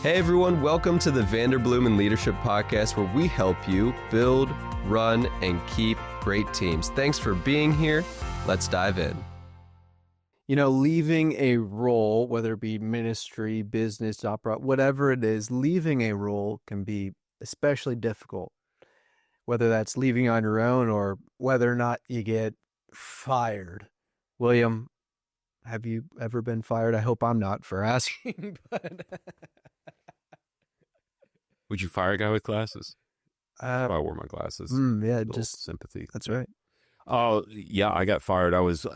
Hey everyone, welcome to the Vanderbloemen Leadership Podcast, where we help you build, run, and keep great teams. Thanks for being here. Let's dive in. You know, leaving a role, whether it be ministry, business, opera, whatever it is, leaving a role can be especially difficult, whether that's leaving on your own or whether or not you get fired. William, have you ever been fired? I hope I'm not for asking, but Would you fire a guy with glasses? I wore my glasses. yeah, just sympathy. That's right. Oh, yeah, I got fired. I was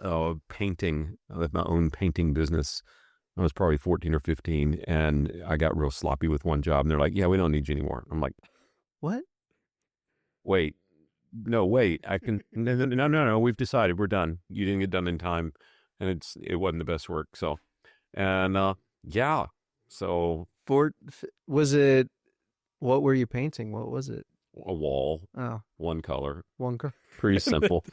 painting. I had my own painting business. I was probably 14 or 15, and I got real sloppy with one job. And they're like, "Yeah, we don't need you anymore." I'm like, What? "Wait, I can." No. We've decided we're done. You didn't get done in time, and it wasn't the best work. So, and yeah, so Was it? What were you painting? What was it? a wall, one color, pretty simple.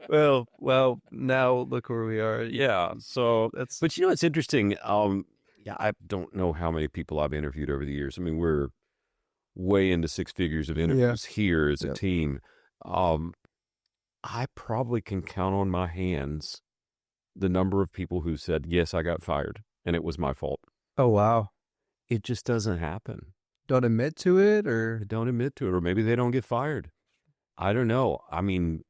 Well, now look where we are. Yeah. So but you know, it's interesting. Yeah, I don't know how many people I've interviewed over the years. I mean, we're way into six figures of interviews here as a team. I probably can count on my hands the number of people who said, yes, I got fired and it was my fault. Oh, wow. It just doesn't happen. Don't admit to it, or maybe they don't get fired. I don't know. I mean,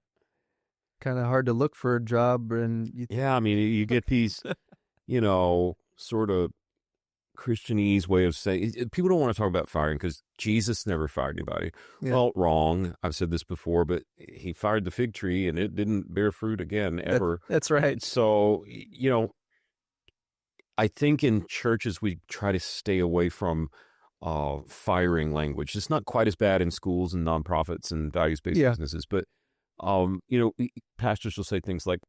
kind of hard to look for a job, and I mean, you get these, sort of Christianese way of saying, people don't want to talk about firing because Jesus never fired anybody. Yeah. Well, wrong. I've said this before, but he fired the fig tree and it didn't bear fruit again ever. That's right. So, I think in churches we try to stay away from firing language. It's not quite as bad in schools and nonprofits and values-based businesses, but pastors will say things like,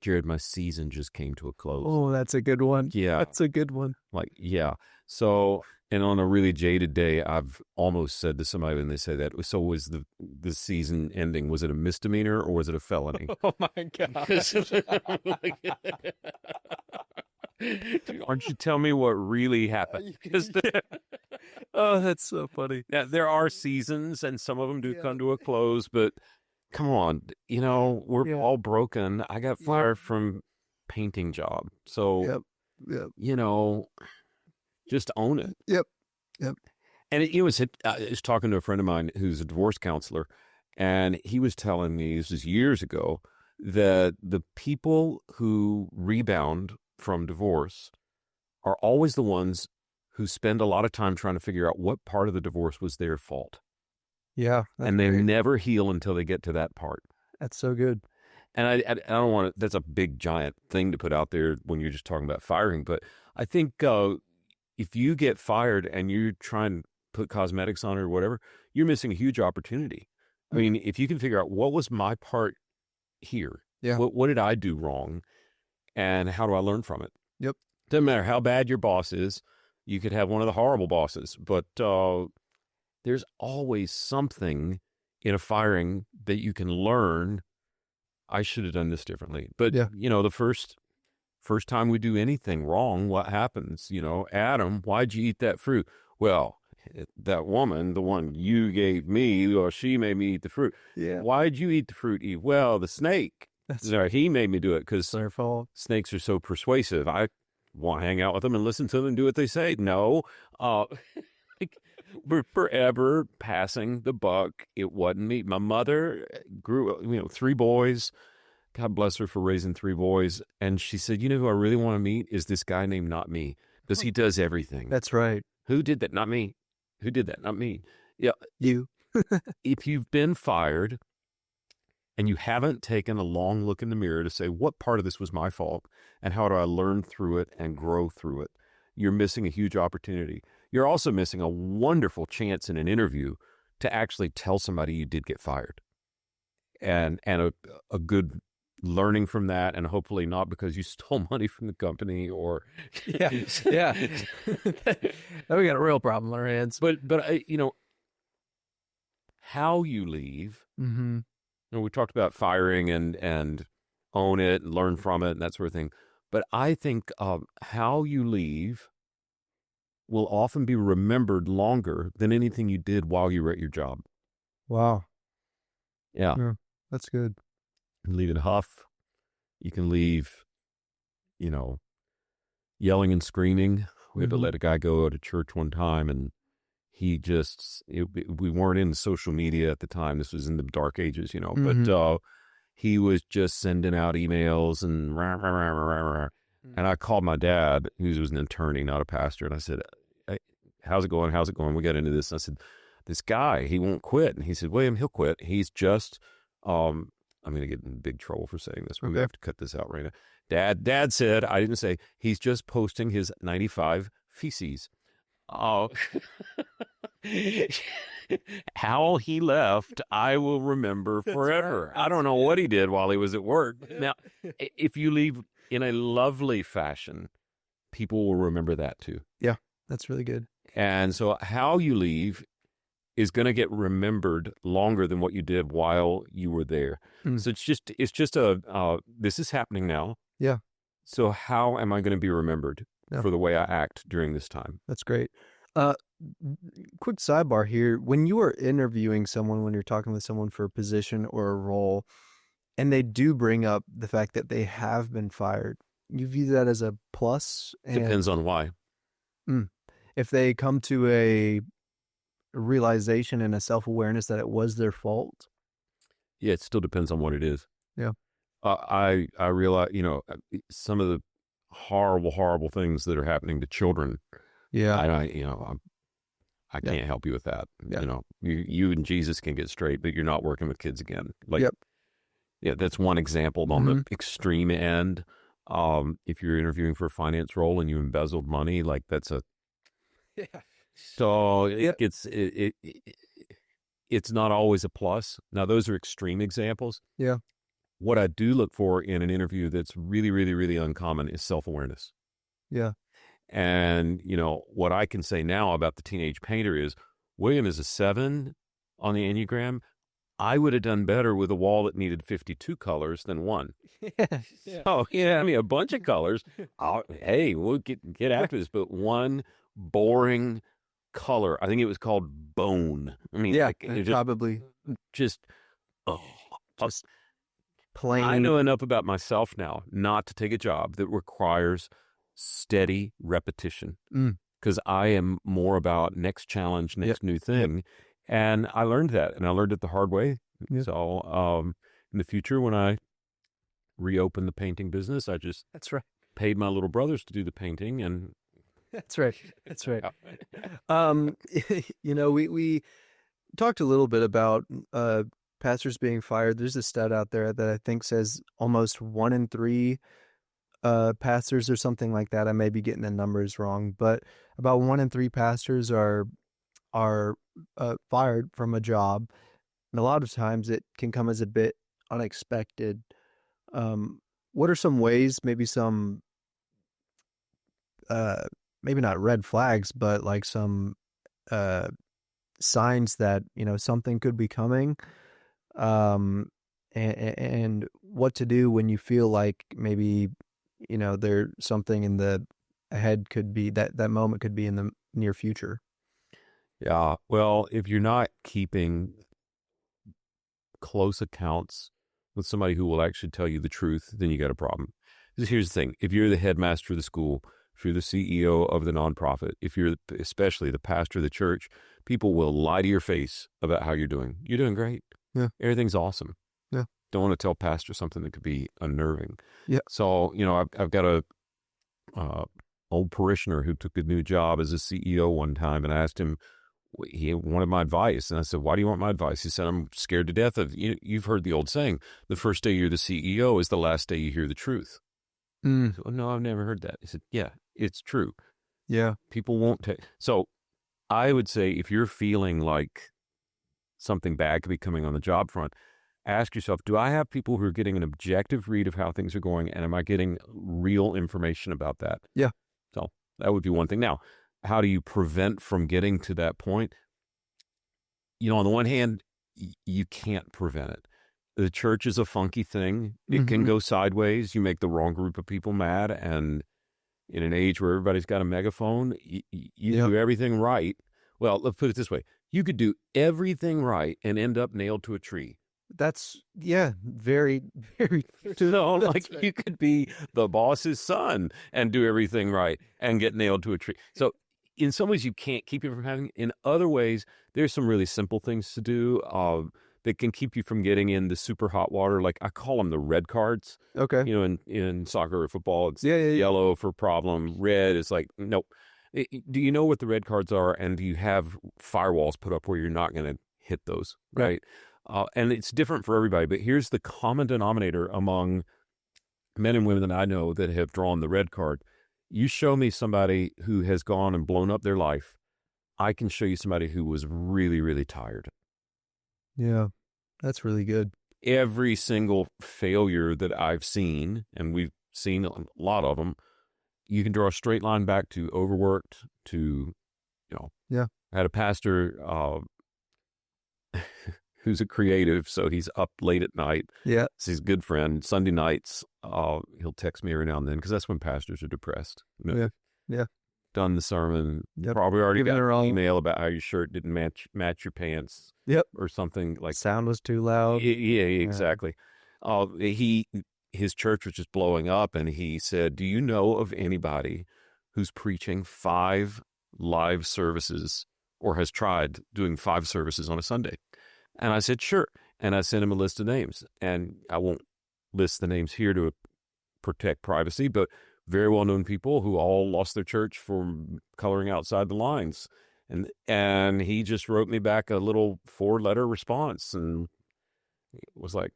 "Jared, my season just came to a close." Oh, that's a good one. Yeah, that's a good one. Like, yeah. So, and on a really jaded day, I've almost said to somebody when they say that, "So was the season ending? Was it a misdemeanor or was it a felony?" Oh my gosh. Aren't you telling me what really happened? Oh, that's so funny. Now, there are seasons, and some of them do come to a close, but come on, we're all broken. I got fired from painting job. So, just own it. Yep. And I was talking to a friend of mine who's a divorce counselor, and he was telling me, this was years ago, that the people who rebound from divorce are always the ones who spend a lot of time trying to figure out what part of the divorce was their fault. Yeah. And they never heal until they get to that part. That's so good. And I don't want to, that's a big giant thing to put out there when you're just talking about firing. But I think if you get fired and you try and put cosmetics on it or whatever, you're missing a huge opportunity. I mean, if you can figure out what was my part here, what did I do wrong? And how do I learn from it? Yep. Doesn't matter how bad your boss is. You could have one of the horrible bosses, but there's always something in a firing that you can learn. I should have done this differently. But, the first time we do anything wrong, what happens? Adam, why'd you eat that fruit? Well, that woman, the one you gave me, or she made me eat the fruit. Yeah. Why'd you eat the fruit, Eve? Well, the snake. He made me do it because their fault. Snakes are so persuasive. I want to hang out with them and listen to them and do what they say. No, we're forever passing the buck. It wasn't me. My mother grew, 3 boys. God bless her for raising 3 boys. And she said, who I really want to meet is this guy named Not Me, because he does everything. That's right. Who did that? Not me. Who did that? Not me. Yeah, you. If you've been fired and you haven't taken a long look in the mirror to say, what part of this was my fault and how do I learn through it and grow through it, you're missing a huge opportunity. You're also missing a wonderful chance in an interview to actually tell somebody you did get fired, and a good learning from that, and hopefully not because you stole money from the company or Now we got a real problem on our hands. But how you leave. Mm-hmm. We talked about firing and own it and learn from it and that sort of thing. But I think how you leave will often be remembered longer than anything you did while you were at your job. Wow. Yeah. Yeah, that's good. You can leave in a huff. You can leave, yelling and screaming. We had to let a guy go to church one time, and we weren't in social media at the time. This was in the dark ages, but he was just sending out emails and rah, rah, rah, rah, rah. And I called my dad, who was an attorney, not a pastor, and I said, hey, how's it going? How's it going? We got into this. And I said, this guy, he won't quit. And he said, William, he'll quit. He's just, I'm going to get in big trouble for saying this. We're going to have to cut this out right now. Dad said, I didn't say, he's just posting his 95 feces. Oh, how he left, I will remember forever. I don't know what he did while he was at work. Now, if you leave in a lovely fashion, people will remember that too. Yeah, that's really good. And so how you leave is going to get remembered longer than what you did while you were there. So it's just this is happening now. Yeah. So how am I going to be remembered for the way I act during this time? That's great. Quick sidebar here. When you are interviewing someone, when you're talking with someone for a position or a role, and they do bring up the fact that they have been fired, you view that as a plus? Depends on why. If they come to a realization and a self-awareness that it was their fault? Yeah, it still depends on what it is. Yeah. I realize, some of the horrible things that are happening to children. Yeah. I can't help you with that. Yeah. You and Jesus can get straight, but you're not working with kids again. Yep. Yeah, that's one example on the extreme end. If you're interviewing for a finance role and you embezzled money, like that's a, so it's not always a plus. Now, those are extreme examples. Yeah. What I do look for in an interview that's really, really, really uncommon is self-awareness. Yeah. And, what I can say now about the teenage painter is William is a 7 on the Enneagram. I would have done better with a wall that needed 52 colors than 1. Yeah. Oh, yeah, a bunch of colors. Hey, we'll get after this, but one boring color. I think it was called bone. Probably just plain. I know enough about myself now not to take a job that requires steady repetition, because I am more about next challenge, next new thing. And I learned that, and I learned it the hard way. So in the future, when I reopen the painting business, I just paid my little brothers to do the painting. And That's right. We talked a little bit about pastors being fired. There's a stat out there that I think says almost 1 in 3 pastors or something like that. I may be getting the numbers wrong, but about 1 in 3 pastors are fired from a job, and a lot of times it can come as a bit unexpected. What are some ways, maybe some maybe not red flags, but like some signs that something could be coming, and what to do when you feel like maybe there's something in the ahead, could be that moment could be in the near future? Yeah, well, if you're not keeping close accounts with somebody who will actually tell you the truth, then you got a problem. Here's the thing: if you're the headmaster of the school, if you're the CEO of the nonprofit, if you're especially the pastor of the church, people will lie to your face about how you're doing. You're doing great. Yeah. Everything's awesome. Yeah. Don't want to tell pastor something that could be unnerving. Yeah. So, I've got a old parishioner who took a new job as a CEO one time, and I asked him, he wanted my advice. And I said, why do you want my advice? He said, I'm scared to death of, you've heard the old saying, the first day you're the CEO is the last day you hear the truth. I said, no, I've never heard that. He said, yeah, it's true. Yeah. People won't take. So I would say if you're feeling like something bad could be coming on the job front, ask yourself, do I have people who are getting an objective read of how things are going, and am I getting real information about that? Yeah. So that would be one thing. Now, how do you prevent from getting to that point? On the one hand, you can't prevent it. The church is a funky thing. It can go sideways. You make the wrong group of people mad. And in an age where everybody's got a megaphone, you do everything right. Well, let's put it this way. You could do everything right and end up nailed to a tree. That's, very, very true. So, That's you could be the boss's son and do everything right and get nailed to a tree. So in some ways, you can't keep you from having. In other ways, there's some really simple things to do that can keep you from getting in the super hot water. Like I call them the red cards. Okay. In soccer or football, it's Yeah. yellow for problem. Red is like, nope. Do you know what the red cards are? And do you have firewalls put up where you're not going to hit those? Right. And it's different for everybody. But here's the common denominator among men and women that I know that have drawn the red card. You show me somebody who has gone and blown up their life. I can show you somebody who was really, really tired. Yeah, that's really good. Every single failure that I've seen, and we've seen a lot of them, you can draw a straight line back to overworked, to, I had a pastor who's a creative, so he's up late at night. Yeah. So he's a good friend. Sunday nights, he'll text me every now and then because that's when pastors are depressed. Yeah. Done the sermon, Yep. probably already Giving got it an wrong. email about how your shirt didn't match your pants. Yep. Or something like Sound was too loud. Yeah, exactly. His church was just blowing up, and he said, "Do you know of anybody who's preaching 5 live services or has tried doing 5 services on a Sunday?" And I said, "Sure." And I sent him a list of names, and I won't list the names here to protect privacy, but very well-known people who all lost their church for coloring outside the lines. And he just wrote me back a little 4-letter response and was like,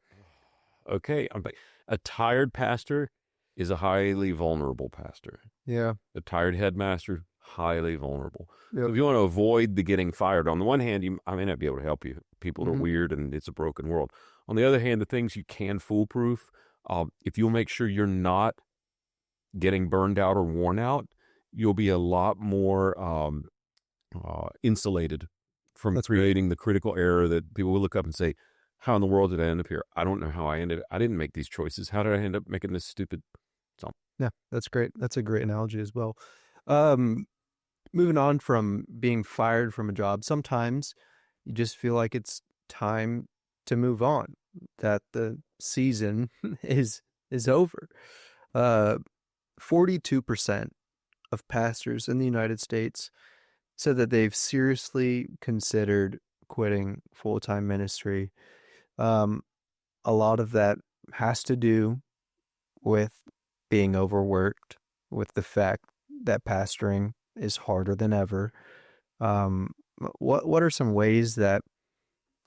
okay. I'm like, a tired pastor is a highly vulnerable pastor. Yeah. A tired headmaster, highly vulnerable. Yep. So if you want to avoid the getting fired, on the one hand, I may not be able to help you. People are weird and it's a broken world. On the other hand, the things you can foolproof, if you'll make sure you're not getting burned out or worn out, you'll be a lot more insulated from creating the critical error that people will look up and say, how in the world did I end up here? I don't know how I didn't make these choices. How did I end up making this stupid song? Yeah, that's great. That's a great analogy as well. Moving on from being fired from a job, sometimes you just feel like it's time to move on, that the season is over. 42% of pastors in the United States said that they've seriously considered quitting full-time ministry. A lot of that has to do with being overworked, with the fact that pastoring is harder than ever. What are some ways that,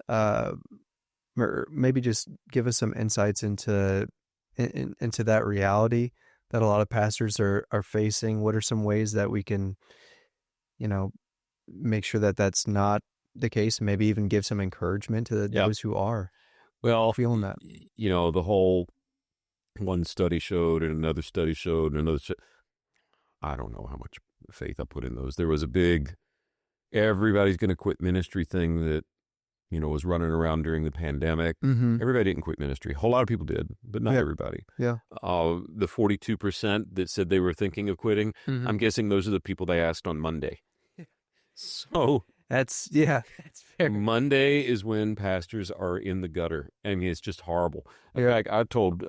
or maybe just give us some insights into that reality that a lot of pastors are facing? What are some ways that we can, make sure that that's not the case, and maybe even give some encouragement to those who are feeling that? The whole one study showed and another study showed and another. I don't know how much faith I put in those. There was a big, everybody's going to quit ministry thing that, was running around during the pandemic. Mm-hmm. Everybody didn't quit ministry. A whole lot of people did, but not everybody. Yeah. The 42% that said they were thinking of quitting, I'm guessing those are the people they asked on Monday. So that's fair. Monday is when pastors are in the gutter. I mean, it's just horrible. In fact, I told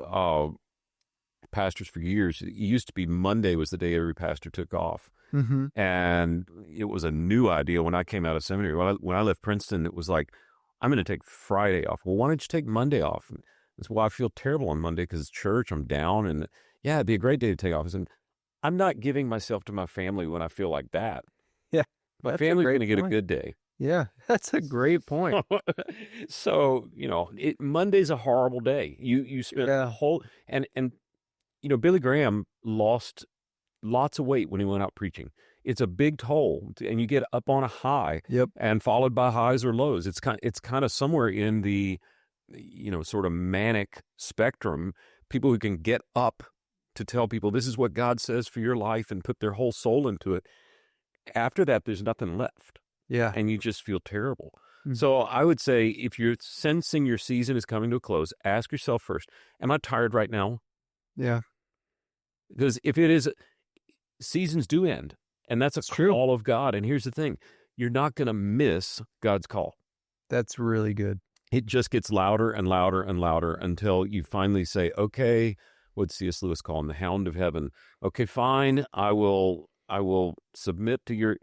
pastors for years, it used to be Monday was the day every pastor took off. Mm-hmm. And it was a new idea when I came out of seminary. When I left Princeton, it was like, I'm going to take Friday off. Well, why don't you take Monday off? And it's, well, I feel terrible on Monday because it's church, I'm down. And yeah, it'd be a great day to take off. And I'm not giving myself to my family when I feel like that. Yeah. My family's going to get a good day. Yeah, that's a great point. So, Monday's a horrible day. You spend a whole, and Billy Graham lost lots of weight when he went out preaching. It's a big toll, and you get up on a high, and followed by highs or lows. It's kind of somewhere in the, sort of manic spectrum. People who can get up to tell people this is what God says for your life and put their whole soul into it. After that, there's nothing left. Yeah, and you just feel terrible. So I would say if you're sensing your season is coming to a close, ask yourself first, am I tired right now? Yeah. Because if it is, seasons do end, and that's a call of God. And here's the thing, you're not going to miss God's call. That's really good. It just gets louder and louder and louder until you finally say, okay, what's C.S. Lewis call him? The hound of heaven. Okay, fine. I will submit to your,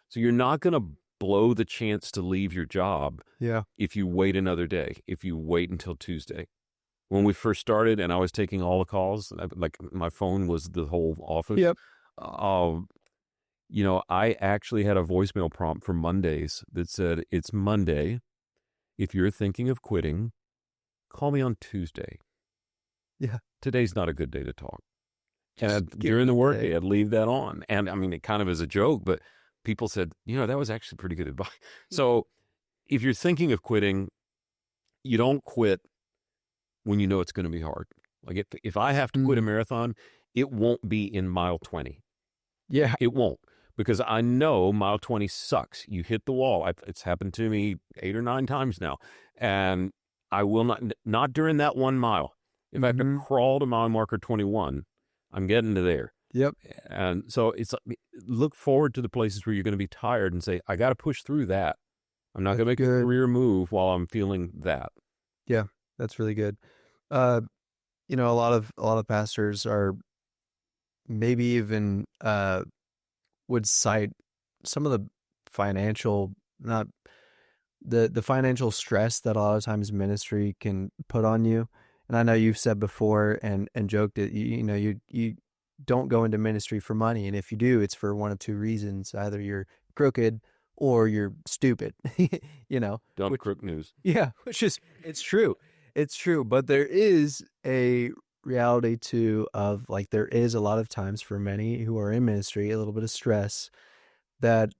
so you're not going to blow the chance to leave your job. Yeah. If you wait another day, if you wait until Tuesday. When we first started and I was taking all the calls, like my phone was the whole office. Yep. I actually had a voicemail prompt for Mondays that said, it's Monday. If you're thinking of quitting, call me on Tuesday. Yeah. Today's not a good day to talk. And during the workday, I'd leave that on. And I mean, it kind of is a joke, but people said, that was actually pretty good advice. So if you're thinking of quitting, you don't quit when you know it's going to be hard. Like if I have to quit a marathon, it won't be in mile 20. Yeah. It won't. Because I know mile 20 sucks. You hit the wall. It's happened to me 8 or 9 times now. And I will not during that 1 mile. If I have to crawl to mile marker 21, I'm getting to there. Yep. And so it's look forward to the places where you're going to be tired and say, I got to push through that. I'm not going to make a career move while I'm feeling that. Yeah, that's really good. A lot of pastors are maybe even would cite some of the financial, not the financial stress that a lot of times ministry can put on you. And I know you've said before and joked that you don't go into ministry for money, and if you do, it's for one of 2 reasons: either you're crooked or you're stupid. Dumb crook news. Yeah, it's true. It's true, but there is a reality too of like there is a lot of times for many who are in ministry a little bit of stress that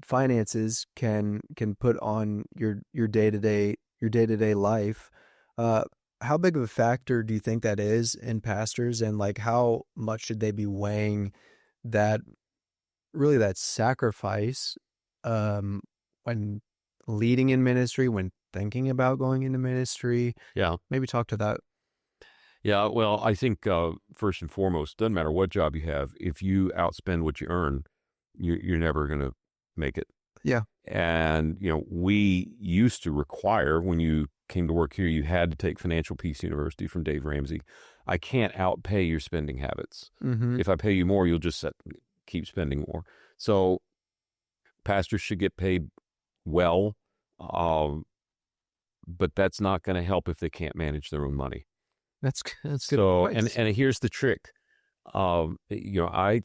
finances can put on your day-to-day life. How big of a factor do you think that is in pastors, and like how much should they be weighing that sacrifice when leading in ministry, when thinking about going into ministry? Yeah. Maybe talk to that. Yeah, well, I think first and foremost, doesn't matter what job you have, if you outspend what you earn, you're never going to make it. Yeah. And, we used to require when you came to work here, you had to take Financial Peace University from Dave Ramsey. I can't outpay your spending habits. Mm-hmm. If I pay you more, you'll just keep spending more. So pastors should get paid well, but that's not going to help if they can't manage their own money. That's good. So, and here's the trick. I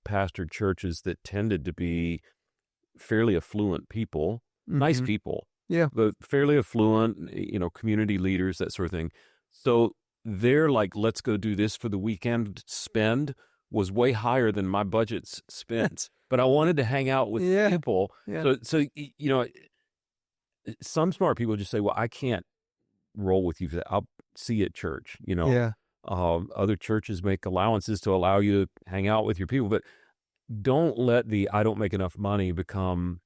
pastored churches that tended to be fairly affluent people, nice people. Yeah. But fairly affluent, community leaders, that sort of thing. So they're like, let's go do this for the weekend. Spend was way higher than my budget's spent. But I wanted to hang out with people. Yeah. So, some smart people just say, well, I can't roll with you. I'll see you at church, Yeah. Other churches make allowances to allow you to hang out with your people, but don't let the I don't make enough money become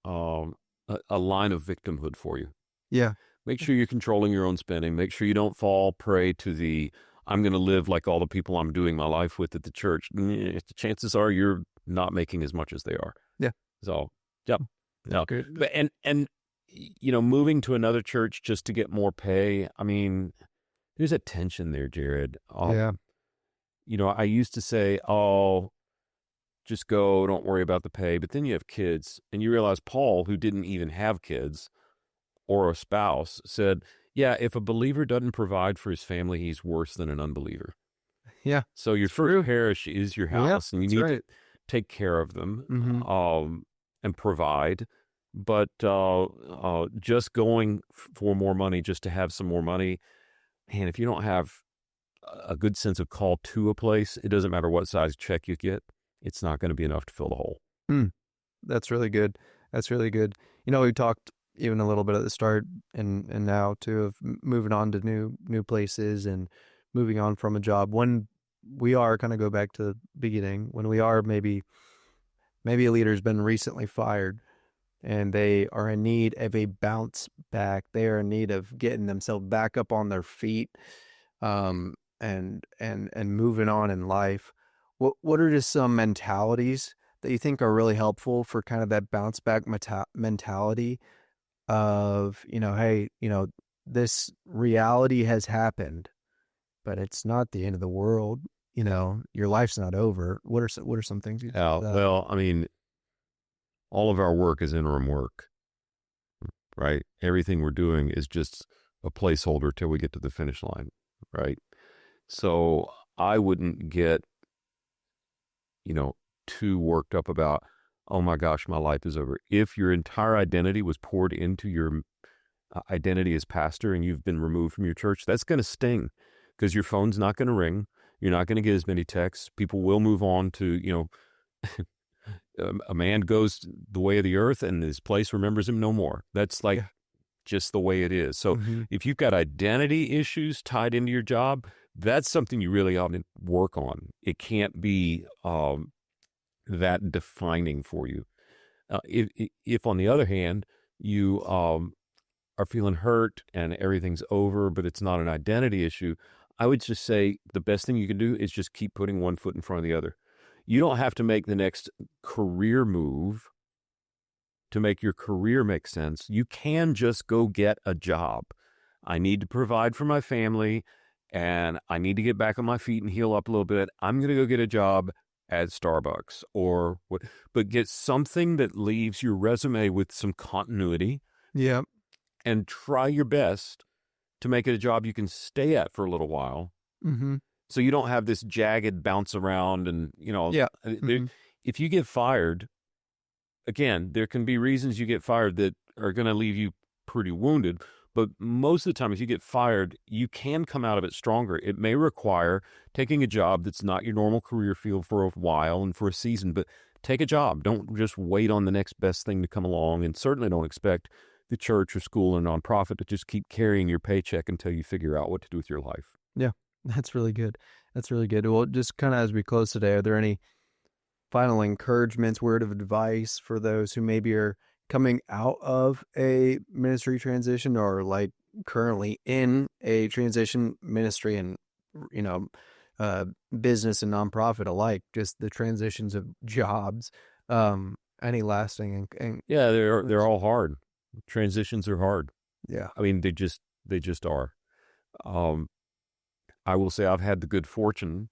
a line of victimhood for you. Yeah. Make sure you're controlling your own spending. Make sure you don't fall prey to the I'm going to live like all the people I'm doing my life with at the church. The chances are you're not making as much as they are. Yeah. So, yep. No. Good. But, and moving to another church just to get more pay, I mean, there's a tension there, Jared. Yeah. I used to say, just go, don't worry about the pay. But then you have kids, and you realize Paul, who didn't even have kids or a spouse, said, yeah, if a believer doesn't provide for his family, he's worse than an unbeliever. Yeah. So your first parish is your house, and you need to take care of them and provide. But just going for more money just to have some more money, man, if you don't have a good sense of call to a place, it doesn't matter what size check you get. It's not going to be enough to fill the hole. That's really good. That's really good. We talked even a little bit at the start and now too of moving on to new places and moving on from a job. When we are kind of go back to the beginning, when we are maybe a leader's been recently fired, and they are in need of a bounce back. They are in need of getting themselves back up on their feet, and moving on in life. What are just some mentalities that you think are really helpful for kind of that bounce back mentality of, hey, this reality has happened, but it's not the end of the world. Your life's not over. What are some things you think about that? Well, I mean, all of our work is interim work, right? Everything we're doing is just a placeholder till we get to the finish line, right? So I wouldn't get, too worked up about, oh my gosh, my life is over. If your entire identity was poured into your identity as pastor and you've been removed from your church, that's going to sting, because your phone's not going to ring. You're not going to get as many texts. People will move on to, a man goes the way of the earth and his place remembers him no more. That's like just the way it is. So if you've got identity issues tied into your job, that's something you really ought to work on. It can't be that defining for you. If on the other hand, you are feeling hurt and everything's over, but it's not an identity issue, I would just say the best thing you can do is just keep putting one foot in front of the other. You don't have to make the next career move to make your career make sense. You can just go get a job. I need to provide for my family, and I need to get back on my feet and heal up a little bit. I'm going to go get a job at Starbucks or what, but get something that leaves your resume with some continuity. Yeah. And try your best to make it a job you can stay at for a little while. So you don't have this jagged bounce around and, if you get fired, again, there can be reasons you get fired that are going to leave you pretty wounded. But most of the time, if you get fired, you can come out of it stronger. It may require taking a job that's not your normal career field for a while and for a season, but take a job. Don't just wait on the next best thing to come along, and certainly don't expect the church or school or nonprofit to just keep carrying your paycheck until you figure out what to do with your life. Yeah, that's really good. That's really good. Well, just kind of as we close today, are there any final encouragements, word of advice for those who maybe are coming out of a ministry transition or like currently in a transition ministry and, business and nonprofit alike, just the transitions of jobs, any lasting and yeah, they're all hard. Transitions are hard. Yeah. I mean, they just are. I will say I've had the good fortune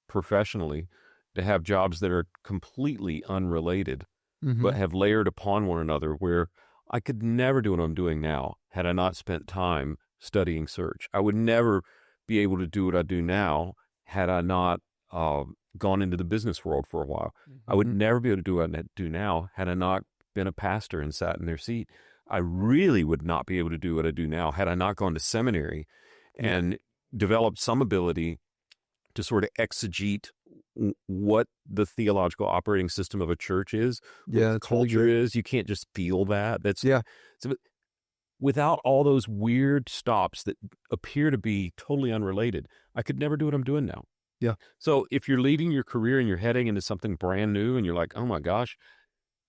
professionally to have jobs that are completely unrelated, but have layered upon one another, where I could never do what I'm doing now had I not spent time studying search. I would never be able to do what I do now had I not gone into the business world for a while. I would never be able to do what I do now had I not been a pastor and sat in their seat. I really would not be able to do what I do now had I not gone to seminary and developed some ability to sort of exegete what the theological operating system of a church is, what the culture is. You can't just feel that. So without all those weird stops that appear to be totally unrelated, I could never do what I'm doing now. Yeah. So if you're leaving your career and you're heading into something brand new and you're like, oh my gosh,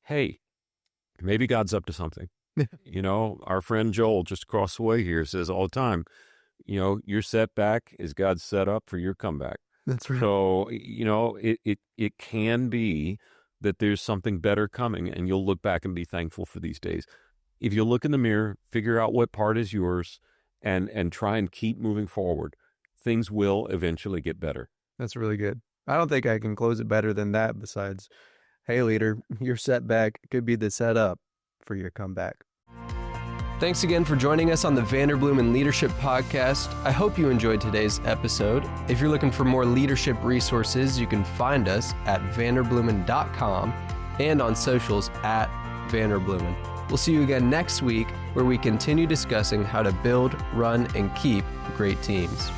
hey, maybe God's up to something. Our friend Joel just across the way here says all the time, your setback is God's set up for your comeback. That's right. So, it can be that there's something better coming, and you'll look back and be thankful for these days. If you look in the mirror, figure out what part is yours, and try and keep moving forward, things will eventually get better. That's really good. I don't think I can close it better than that, besides, hey, leader, your setback could be the setup for your comeback. Thanks again for joining us on the Vanderbloemen Leadership Podcast. I hope you enjoyed today's episode. If you're looking for more leadership resources, you can find us at vanderbloemen.com and on socials at Vanderbloemen. We'll see you again next week, where we continue discussing how to build, run, and keep great teams.